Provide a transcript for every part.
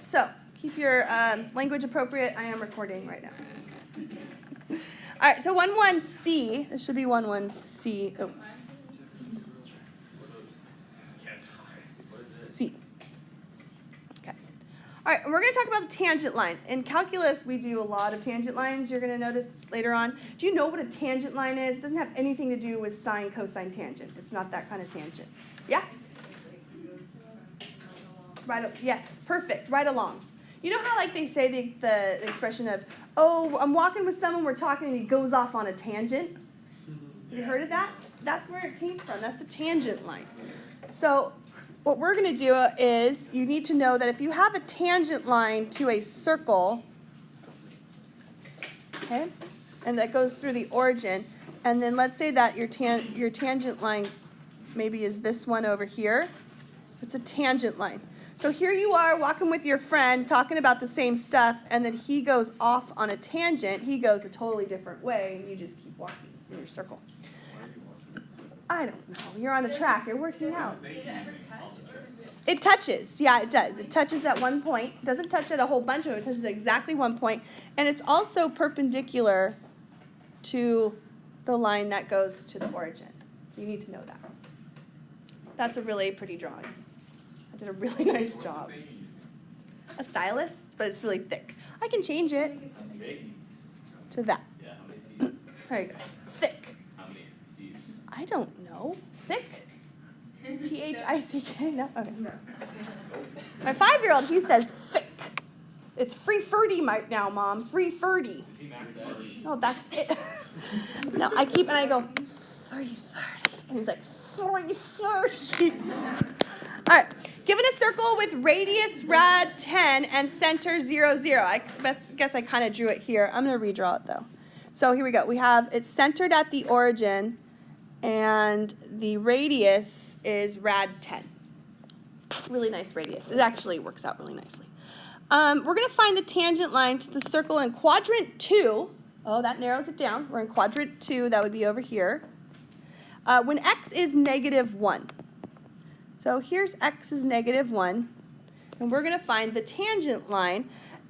So keep your language appropriate. I am recording right now. All right, so 1-1C. This should be 1-1C. Oh. C. Okay. All right, and we're going to talk about the tangent line. In calculus, we do a lot of tangent lines. You're going to notice later on. Do you know what a tangent line is? It doesn't have anything to do with sine, cosine, tangent. It's not that kind of tangent. Yeah? Right. Yes, perfect. Right along. You know how like they say the expression of, oh, I'm walking with someone, we're talking, and he goes off on a tangent? Have you heard of that? That's where it came from. That's the tangent line. So what we're going to do is you need to know that if you have a tangent line to a circle, okay, and that goes through the origin, and then let's say that your tangent line maybe is this one over here. It's a tangent line. So here you are walking with your friend talking about the same stuff, and then he goes off on a tangent. He goes a totally different way, and you just keep walking in your circle. I don't know. You're on the track. You're working out. It touches. Yeah, it does. It touches at one point. It doesn't touch at a whole bunch of them. It touches at exactly one point. And it's also perpendicular to the line that goes to the origin. So you need to know that. That's a really pretty drawing. I did a really nice job. A stylus, but it's really thick. I can change it to that. There you go. Thick. I don't know. Thick? Thick? No? Okay. My 5-year-old, he says thick. It's free ferdy now, Mom. Free ferdy. No, that's it. No, I go, 330. And he's like, 330. All right. Given a circle with radius rad 10 and center 0, 0. I guess I kind of drew it here. I'm going to redraw it, though. So here we go. We have it's centered at the origin, and the radius is rad 10. Really nice radius. It actually works out really nicely. We're going to find the tangent line to the circle in quadrant 2. Oh, that narrows it down. We're in quadrant 2. That would be over here. When x is -1. So here's x is -1, and we're going to find the tangent line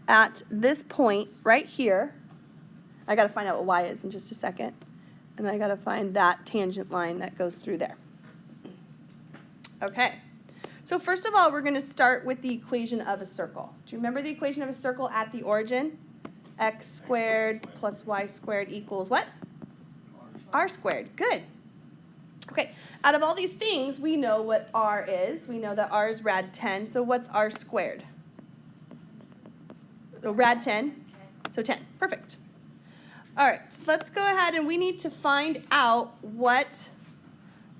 at this point right here. I got to find out what y is in just a second, and I got to find that tangent line that goes through there. Okay, so first of all, we're going to start with the equation of a circle. Do you remember the equation of a circle at the origin? X squared plus y squared equals what? R squared. Good. Okay, out of all these things, we know what r is. We know that r is rad 10, so what's r squared? So rad 10, so 10. Perfect. All right, so let's go ahead and we need to find out what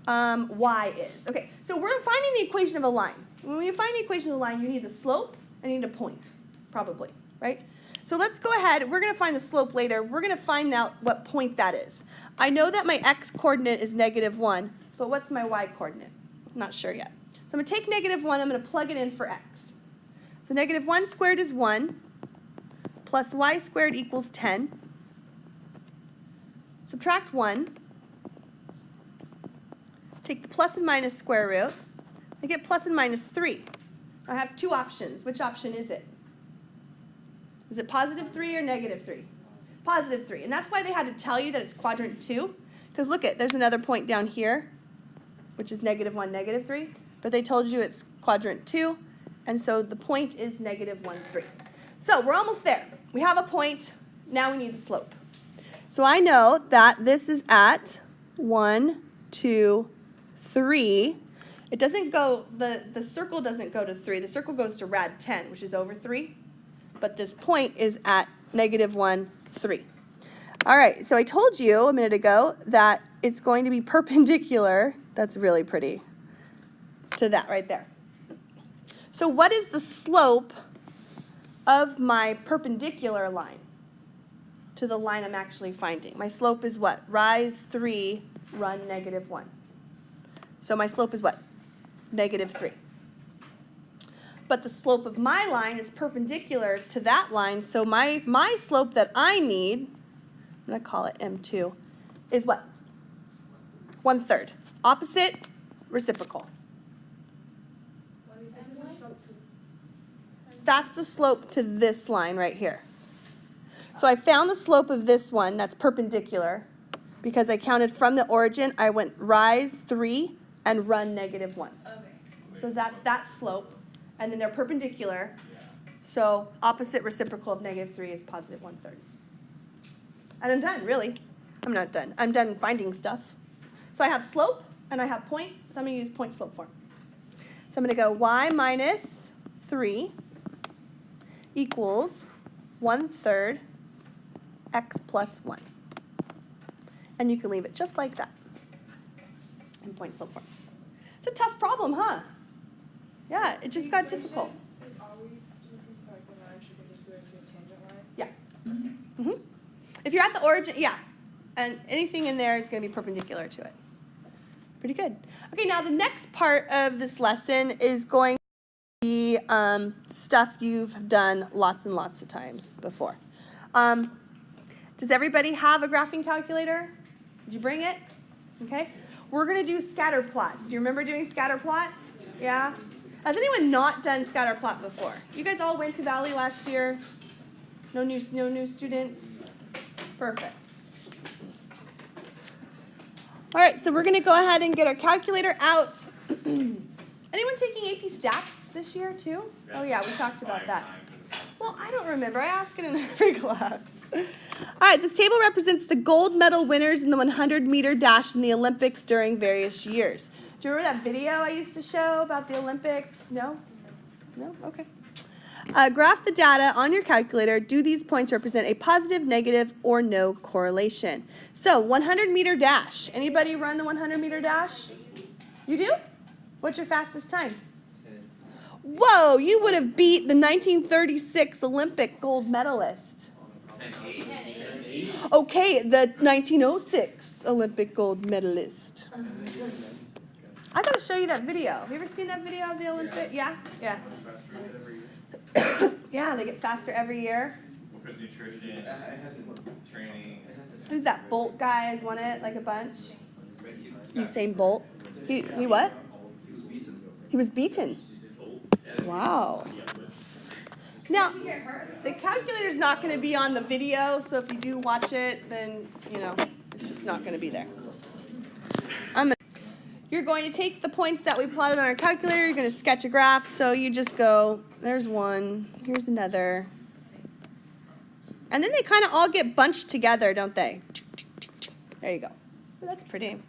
y is. Okay, so we're finding the equation of a line. When you find the equation of a line, you need the slope and you need a point, probably, right? So let's go ahead. We're going to find the slope later. We're going to find out what point that is. I know that my x-coordinate is -1, but what's my y-coordinate? I'm not sure yet. So I'm going to take -1. I'm going to plug it in for x. So -1 squared is 1, plus y squared equals 10. Subtract 1. Take the plus and minus square root. I get plus and minus 3. I have two options. Which option is it? Is it +3 or -3? +3. And that's why they had to tell you that it's quadrant 2. Because look there's another point down here, which is -1, -3. But they told you it's quadrant 2. And so the point is -1, 3. So we're almost there. We have a point. Now we need the slope. So I know that this is at 1, 2, 3. It doesn't go, the circle doesn't go to 3. The circle goes to rad 10, which is over 3. But this point is at -1, 3. All right, so I told you a minute ago that it's going to be perpendicular. That's really pretty. To that right there. So what is the slope of my perpendicular line to the line I'm actually finding? My slope is what? Rise 3, run -1. So my slope is what? -3. But the slope of my line is perpendicular to that line, so my slope that I need, I'm going to call it M2, is what? 1/3. Opposite, reciprocal. that's the slope to this line right here. So I found the slope of this one that's perpendicular because I counted from the origin. I went rise 3 and run -1. Okay. So that's that slope. And then they're perpendicular. So opposite reciprocal of -3 is positive 1/3. And I'm done, really. I'm not done. I'm done finding stuff. So I have slope and I have point. So I'm going to use point slope form. So I'm going to go y minus 3 equals 1/3 x plus 1. And you can leave it just like that in point slope form. It's a tough problem, huh? Yeah, it just got difficult. Is always looking for like the line perpendicular to a tangent line? Yeah. Mm-hmm. If you're at the origin, yeah. And anything in there is going to be perpendicular to it. Pretty good. Okay, now the next part of this lesson is going to be stuff you've done lots and lots of times before. Does everybody have a graphing calculator? Did you bring it? Okay. We're going to do scatter plot. Do you remember doing scatter plot? Yeah? Has anyone not done scatter plot before? You guys all went to Valley last year? No new students? Perfect. All right, so we're going to go ahead and get our calculator out. Anyone taking AP Stats this year too? Oh yeah, we talked about that. Well, I don't remember. I ask it in every class. All right, this table represents the gold medal winners in the 100-meter dash in the Olympics during various years. Do you remember that video I used to show about the Olympics? No? No? Okay. Graph the data on your calculator. Do these points represent a positive, negative, or no correlation? So, 100-meter dash. Anybody run the 100-meter dash? You do? What's your fastest time? 10. Whoa, you would have beat the 1936 Olympic gold medalist. 10-8. Okay, the 1906 Olympic gold medalist. I gotta show you that video. Have you ever seen that video of the Olympic? Yeah? Yeah. Yeah, they get faster every year. Because nutrition, training. Who's that Bolt guy has won it like a bunch? Usain Bolt. He what? He was beaten. Wow. Now, the calculator's not going to be on the video, so if you do watch it, then, it's just not going to be there. You're going to take the points that we plotted on our calculator, you're going to sketch a graph, so you just go, there's one, here's another. And then they kind of all get bunched together, don't they? There you go. Oh, that's pretty.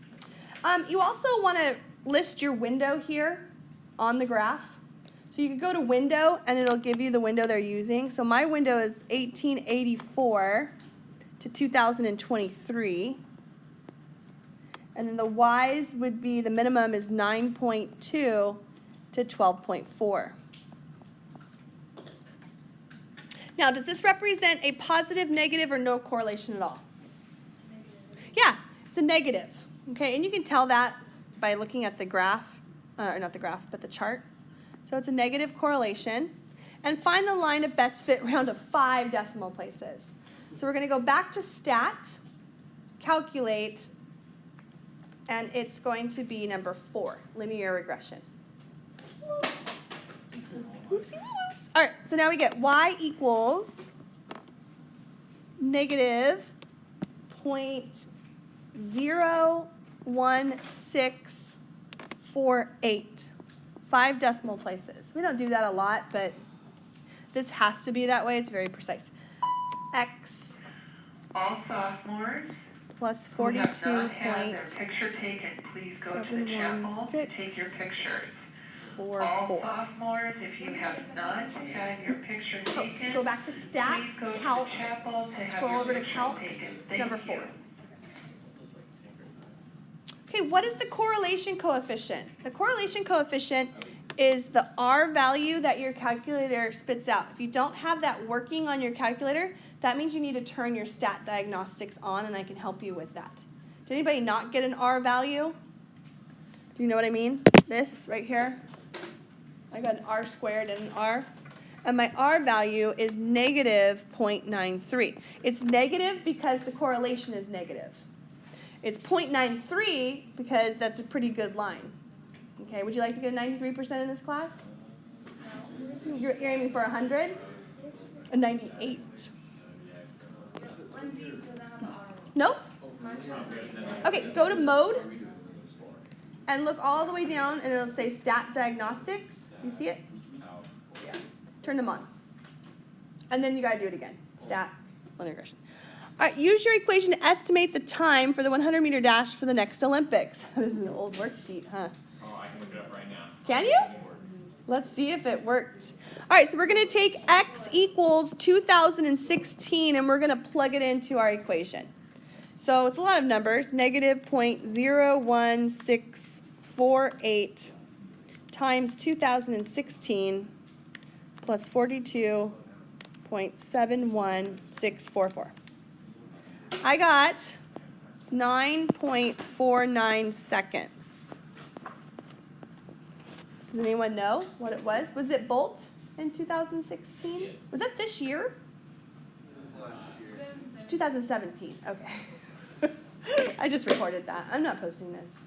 You also want to list your window here on the graph. So you could go to window, and it'll give you the window they're using. So my window is 1884 to 2023. And then the Y's would be, the minimum is 9.2 to 12.4. Now, does this represent a positive, negative, or no correlation at all? Yeah, it's a negative. Okay, and you can tell that by looking at the graph, or not the graph, but the chart. So it's a negative correlation. And find the line of best fit round to 5 decimal places. So we're going to go back to stat, calculate, and it's going to be number 4, linear regression. Whoopsie whoops. All right, so now we get y equals negative 0.01648. 5 decimal places. We don't do that a lot, but this has to be that way. It's very precise. X All sophomores plus who have not 42 had their picture taken, please go to the chapel to take your pictures. All 71644. sophomores, if you have not had your picture taken, Go back to stat, please go to calc, the chapel to have scroll your over to picture calc, taken. Thank number you. 4. Okay, what is the correlation coefficient? The correlation coefficient is the R value that your calculator spits out. If you don't have that working on your calculator, that means you need to turn your stat diagnostics on, and I can help you with that. Did anybody not get an R value? Do you know what I mean? This right here. I got an R squared and an R. And my R value is negative 0.93. It's negative because the correlation is negative. It's 0.93 because that's a pretty good line. Okay, would you like to get a 93% in this class? You're aiming for 100? A 98. Nope. Okay, go to mode and look all the way down and it'll say stat diagnostics. You see it? Yeah. Turn them on. And then you gotta do it again. Stat, linear regression. All right, use your equation to estimate the time for the 100-meter dash for the next Olympics. This is an old worksheet, huh? Oh, I can look it up right now. Can you? Let's see if it worked. All right, so we're going to take x equals 2016, and we're going to plug it into our equation. So it's a lot of numbers, negative 0.01648 times 2016 plus 42.71644. I got 9.49 seconds. Does anyone know what it was? Was it Bolt in 2016? Was that this year? It's 2017. Okay. I just recorded that. I'm not posting this.